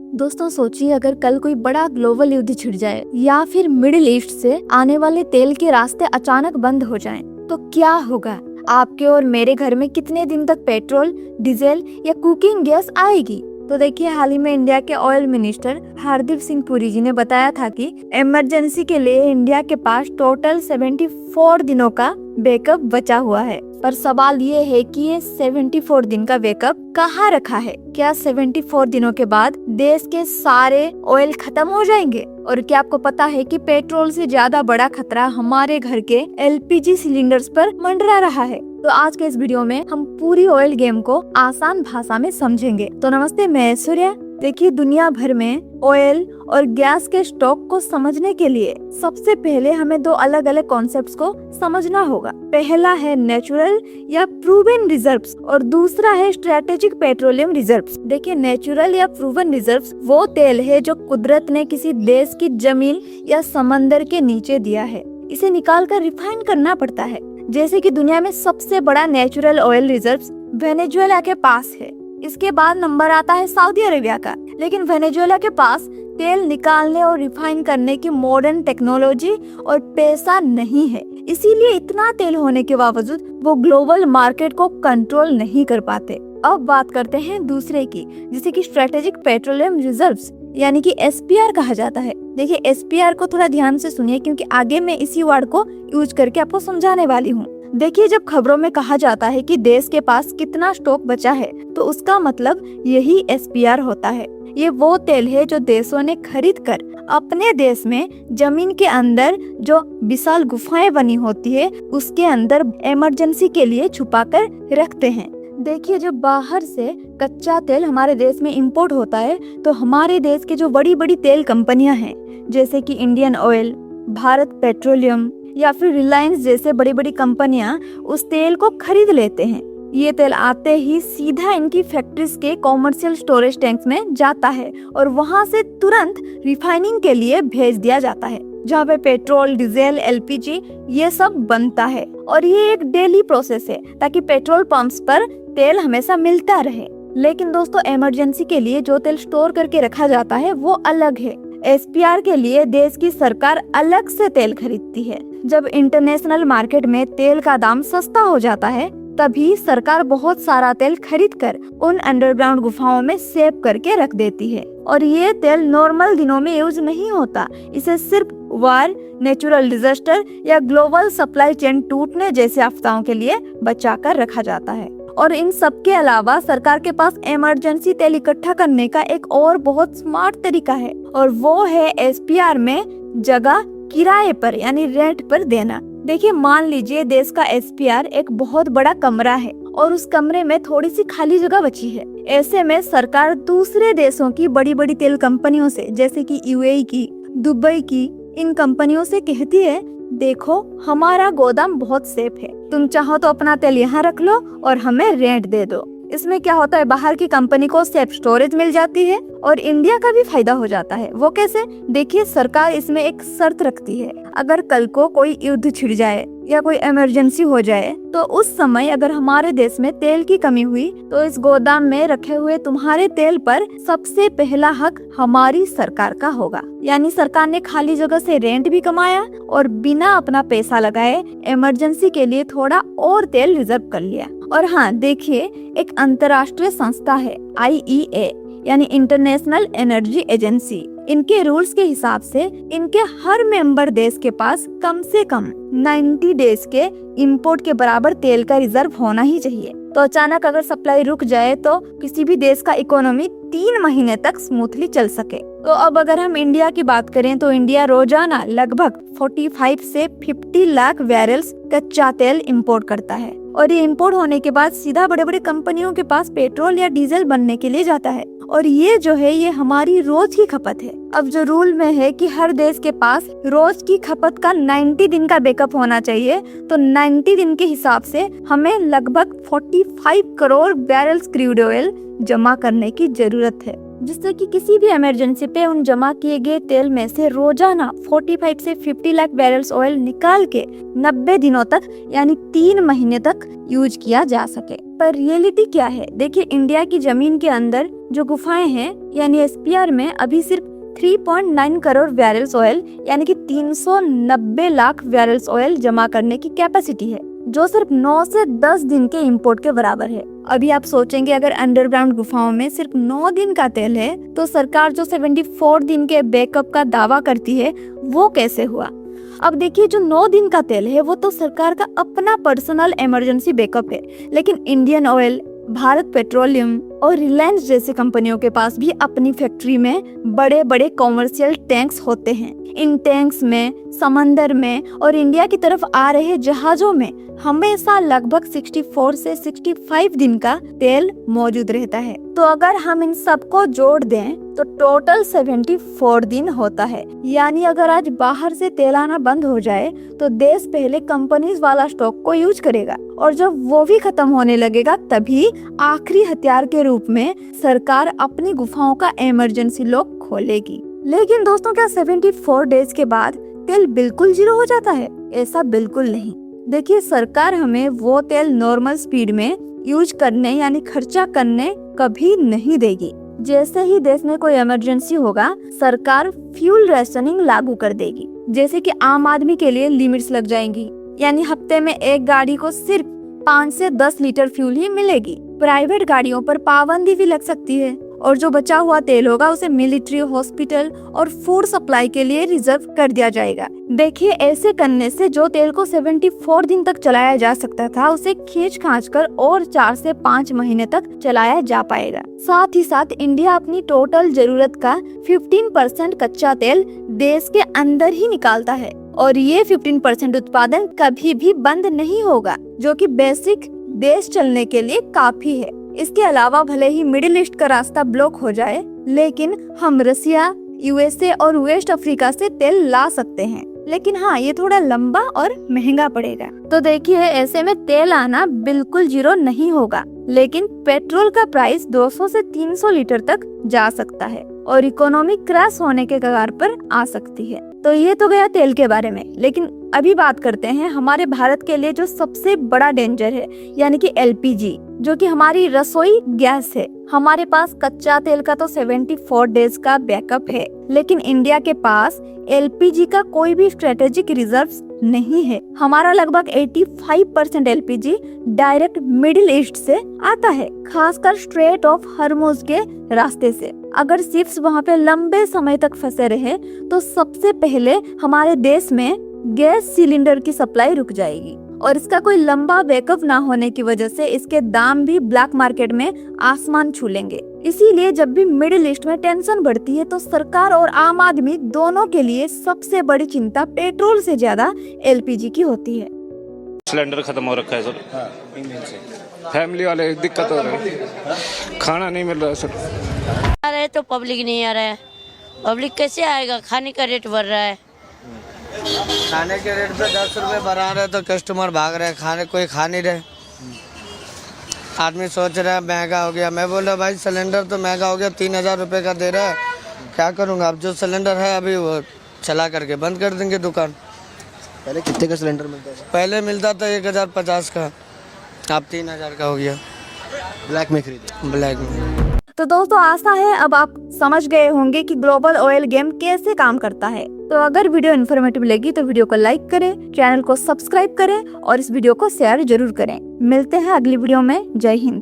दोस्तों सोचिए, अगर कल कोई बड़ा ग्लोबल युद्ध छिड़ जाए या फिर मिडिल ईस्ट से आने वाले तेल के रास्ते अचानक बंद हो जाएं, तो क्या होगा? आपके और मेरे घर में कितने दिन तक पेट्रोल, डीजल या कुकिंग गैस आएगी? तो देखिए, हाल ही में इंडिया के ऑयल मिनिस्टर हरदीप सिंह पुरी जी ने बताया था कि इमरजेंसी के लिए इंडिया के पास टोटल 74 दिनों का बैकअप बचा हुआ है। पर सवाल ये है कि ये 74 दिन का बैकअप कहाँ रखा है? क्या 74 दिनों के बाद देश के सारे ऑयल खत्म हो जाएंगे? और क्या आपको पता है कि पेट्रोल से ज्यादा बड़ा खतरा हमारे घर के एलपीजी सिलेंडर्स पर मंडरा रहा है? तो आज के इस वीडियो में हम पूरी ऑयल गेम को आसान भाषा में समझेंगे। तो नमस्ते, मैं सूर्या। देखिए, दुनिया भर में ऑयल और गैस के स्टॉक को समझने के लिए सबसे पहले हमें दो अलग अलग कॉन्सेप्ट्स को समझना होगा। पहला है नेचुरल या प्रूवन रिजर्व्स और दूसरा है स्ट्रेटेजिक पेट्रोलियम रिजर्व्स। देखिए, नेचुरल या प्रूवन रिजर्व्स वो तेल है जो कुदरत ने किसी देश की जमीन या समंदर के नीचे दिया है। इसे निकाल कर रिफाइन करना पड़ता है। जैसे कि दुनिया में सबसे बड़ा नेचुरल ऑयल रिजर्व्स वेनेजुएला के पास है। इसके बाद नंबर आता है सऊदी अरेबिया का। लेकिन वेनेजुएला के पास तेल निकालने और रिफाइन करने की मॉडर्न टेक्नोलॉजी और पैसा नहीं है, इसीलिए इतना तेल होने के बावजूद वो ग्लोबल मार्केट को कंट्रोल नहीं कर पाते। अब बात करते हैं दूसरे की, जिसे कि स्ट्रेटेजिक पेट्रोलियम रिजर्व्स यानी कि एसपीआर कहा जाता है। देखिए, एसपीआर को थोड़ा ध्यान से सुनिए, क्योंकि आगे मैं इसी वर्ड को यूज करके आपको समझाने वाली हूँ। देखिए, जब खबरों में कहा जाता है कि देश के पास कितना स्टॉक बचा है, तो उसका मतलब यही एसपीआर होता है। ये वो तेल है जो देशों ने खरीद कर अपने देश में जमीन के अंदर जो विशाल गुफाएं बनी होती है, उसके अंदर इमरजेंसी के लिए छुपा कर रखते हैं। देखिए, जब बाहर से कच्चा तेल हमारे देश में इंपोर्ट होता है, तो हमारे देश के जो बड़ी बड़ी तेल कंपनियां हैं, जैसे कि इंडियन ऑयल, भारत पेट्रोलियम या फिर रिलायंस जैसे बड़ी बड़ी कंपनियां उस तेल को खरीद लेते हैं। ये तेल आते ही सीधा इनकी फैक्ट्रीज के कॉमर्शियल स्टोरेज टैंक्स में जाता है और वहां से तुरंत रिफाइनिंग के लिए भेज दिया जाता है, जहाँ पे पेट्रोल, डीजल, एलपीजी ये सब बनता है। और ये एक डेली प्रोसेस है ताकि पेट्रोल पंप्स पर तेल हमेशा मिलता रहे। लेकिन दोस्तों, इमरजेंसी के लिए जो तेल स्टोर करके रखा जाता है वो अलग है। एसपीआर के लिए देश की सरकार अलग से तेल खरीदती है। जब इंटरनेशनल मार्केट में तेल का दाम सस्ता हो जाता है, तभी सरकार बहुत सारा तेल खरीद कर उन अंडरग्राउंड गुफाओं में सेव करके रख देती है। और ये तेल नॉर्मल दिनों में यूज नहीं होता। इसे सिर्फ वार, नेचुरल डिजास्टर या ग्लोबल सप्लाई चेन टूटने जैसे आफतों के लिए बचा कर रखा जाता है। और इन सब के अलावा सरकार के पास इमरजेंसी तेल इकट्ठा करने का एक और बहुत स्मार्ट तरीका है, और वो है एसपीआर में जगह किराए पर यानी रेंट पर देना। देखिए, मान लीजिए देश का एसपीआर एक बहुत बड़ा कमरा है और उस कमरे में थोड़ी सी खाली जगह बची है। ऐसे में सरकार दूसरे देशों की बड़ी बड़ी तेल कंपनियों से, जैसे कि यूएई की, दुबई की, इन कंपनियों से कहती है, देखो हमारा गोदाम बहुत सेफ है, तुम चाहो तो अपना तेल यहाँ रख लो और हमें रेंट दे दो। इसमें क्या होता है, बाहर की कंपनी को सेफ स्टोरेज मिल जाती है और इंडिया का भी फायदा हो जाता है। वो कैसे? देखिए, सरकार इसमें एक शर्त रखती है, अगर कल को कोई युद्ध छिड़ जाए या कोई इमरजेंसी हो जाए, तो उस समय अगर हमारे देश में तेल की कमी हुई, तो इस गोदाम में रखे हुए तुम्हारे तेल पर सबसे पहला हक हमारी सरकार का होगा। यानी सरकार ने खाली जगह से रेंट भी कमाया और बिना अपना पैसा लगाए इमरजेंसी के लिए थोड़ा और तेल रिजर्व कर लिया। और हाँ, देखिए, एक अंतर्राष्ट्रीय संस्था है IEA यानी इंटरनेशनल एनर्जी एजेंसी। इनके रूल्स के हिसाब से इनके हर मेंबर देश के पास कम से कम 90 डेज के इंपोर्ट के बराबर तेल का रिजर्व होना ही चाहिए। तो अचानक अगर सप्लाई रुक जाए तो किसी भी देश का इकोनॉमी 3 महीने तक स्मूथली चल सके। तो अब अगर हम इंडिया की बात करें, तो इंडिया रोजाना लगभग 45 से 50 लाख बैरल्स कच्चा तेल इंपोर्ट करता है, और ये इंपोर्ट होने के बाद सीधा बड़े बड़े कंपनियों के पास पेट्रोल या डीजल बनने के लिए जाता है। और ये जो है, ये हमारी रोज की खपत है। अब जो रूल में है कि हर देश के पास रोज की खपत का 90 दिन का बैकअप होना चाहिए, तो 90 दिन के हिसाब से हमें लगभग 45 करोड़ बैरल्स क्रूड ऑयल जमा करने की जरूरत है। जिससे कि किसी भी इमरजेंसी पे उन जमा किए गए तेल में से रोजाना 45 से 50 लाख बैरल्स ऑयल निकाल के 90 दिनों तक यानी 3 महीने तक यूज किया जा सके। पर रियलिटी क्या है? देखिए, इंडिया की जमीन के अंदर जो गुफाएं हैं यानी एसपीआर में अभी सिर्फ 3.9 करोड़ बैरल्स ऑयल यानी कि 390 लाख बैरल्स ऑयल जमा करने की कैपेसिटी है, जो सिर्फ 9 से 10 दिन के इंपोर्ट के बराबर है। अभी आप सोचेंगे अगर अंडरग्राउंड गुफाओं में सिर्फ 9 दिन का तेल है तो सरकार जो 74 दिन के बैकअप का दावा करती है वो कैसे हुआ? अब देखिए, जो 9 दिन का तेल है वो तो सरकार का अपना पर्सनल इमरजेंसी बैकअप है, लेकिन इंडियन ऑयल, भारत पेट्रोलियम और रिलायंस जैसी कंपनियों के पास भी अपनी फैक्ट्री में बड़े बड़े कॉमर्शियल टैंक्स होते हैं। इन टैंक्स में, समंदर में और इंडिया की तरफ आ रहे जहाजों में हमेशा लगभग 64 से 65 दिन का तेल मौजूद रहता है। तो अगर हम इन सबको जोड़ दें तो टोटल 74 दिन होता है। यानी अगर आज बाहर से तेल आना बंद हो जाए तो देश पहले कंपनीज वाला स्टॉक को यूज करेगा और जब वो भी खत्म होने लगेगा तभी आखिरी हथियार के रूप में सरकार अपनी गुफाओं का इमरजेंसी लॉक खोलेगी। लेकिन दोस्तों, क्या 74 डेज के बाद तेल बिल्कुल जीरो हो जाता है? ऐसा बिल्कुल नहीं। देखिए, सरकार हमें वो तेल नॉर्मल स्पीड में यूज करने यानी खर्चा करने कभी नहीं देगी। जैसे ही देश में कोई इमरजेंसी होगा, सरकार फ्यूल रेशनिंग लागू कर देगी। जैसे कि आम आदमी के लिए लिमिट्स लग जाएंगी, यानी हफ्ते में एक गाड़ी को सिर्फ 5 से 10 लीटर फ्यूल ही मिलेगी। प्राइवेट गाड़ियों पर पाबंदी भी लग सकती है और जो बचा हुआ तेल होगा उसे मिलिट्री, हॉस्पिटल और फूड सप्लाई के लिए रिजर्व कर दिया जाएगा। देखिए, ऐसे करने से जो तेल को 74 दिन तक चलाया जा सकता था उसे खींच खांच कर और 4 से 5 महीने तक चलाया जा पाएगा। साथ ही साथ इंडिया अपनी टोटल जरूरत का 15% कच्चा तेल देश के अंदर ही निकालता है और ये 15% उत्पादन कभी भी बंद नहीं होगा, जो कि बेसिक देश चलने के लिए काफी है। इसके अलावा भले ही मिडिल ईस्ट का रास्ता ब्लॉक हो जाए, लेकिन हम रसिया, यूएसए और वेस्ट अफ्रीका से तेल ला सकते हैं। लेकिन हाँ, ये थोड़ा लंबा और महंगा पड़ेगा। तो देखिए, ऐसे में तेल आना बिल्कुल जीरो नहीं होगा, लेकिन पेट्रोल का प्राइस 200 से 300 लीटर तक जा सकता है और इकोनॉमी क्रैश होने के कगार पर आ सकती है। तो ये तो गया तेल के बारे में, लेकिन अभी बात करते हैं हमारे भारत के लिए जो सबसे बड़ा डेंजर है, यानी कि एलपीजी, जो कि हमारी रसोई गैस है। हमारे पास कच्चा तेल का तो 74 डेज का बैकअप है, लेकिन इंडिया के पास एलपीजी का कोई भी स्ट्रेटेजिक रिजर्व्स नहीं है। हमारा लगभग 85% एलपीजी डायरेक्ट मिडिल ईस्ट से आता है, खासकर स्ट्रेट ऑफ हॉर्मुज़ के रास्ते से। अगर शिप्स वहाँ पे लंबे समय तक फंसे रहे तो सबसे पहले हमारे देश में गैस सिलेंडर की सप्लाई रुक जाएगी और इसका कोई लंबा बैकअप ना होने की वजह से इसके दाम भी ब्लैक मार्केट में आसमान छू लेंगे। इसीलिए जब भी मिडिल ईस्ट में टेंशन बढ़ती है तो सरकार और आम आदमी दोनों के लिए सबसे बड़ी चिंता पेट्रोल से ज्यादा एलपीजी की होती है। सिलेंडर खत्म हो रखा है सर। हाँ, सर फैमिली वाले दिक्कत हो रही है, खाना नहीं मिल रहा है सर। आ रहे तो पब्लिक नहीं आ रहा है। पब्लिक कैसे आएगा? खाने का रेट बढ़ रहा है। खाने के रेट पे 10 रुपए बढ़ा रहे तो कस्टमर भाग रहे, खाने कोई खा नहीं रहे। आदमी सोच रहा है महंगा हो गया। मैं बोल रहा भाई सिलेंडर तो महंगा हो गया, 3000 रुपए का दे रहा है, क्या करूँगा? अब जो सिलेंडर है अभी वो चला करके बंद कर देंगे दुकान। पहले कितने का सिलेंडर मिलता था? पहले मिलता था 1050 का, अब 3000 का हो गया। ब्लैक में खरीदे? ब्लैक में। तो दोस्तों, आशा है अब आप समझ गए होंगे कि ग्लोबल ऑयल गेम कैसे काम करता है। तो अगर वीडियो इन्फॉर्मेटिव लगी तो वीडियो को लाइक करें, चैनल को सब्सक्राइब करें और इस वीडियो को शेयर जरूर करें। मिलते हैं अगली वीडियो में। जय हिंद।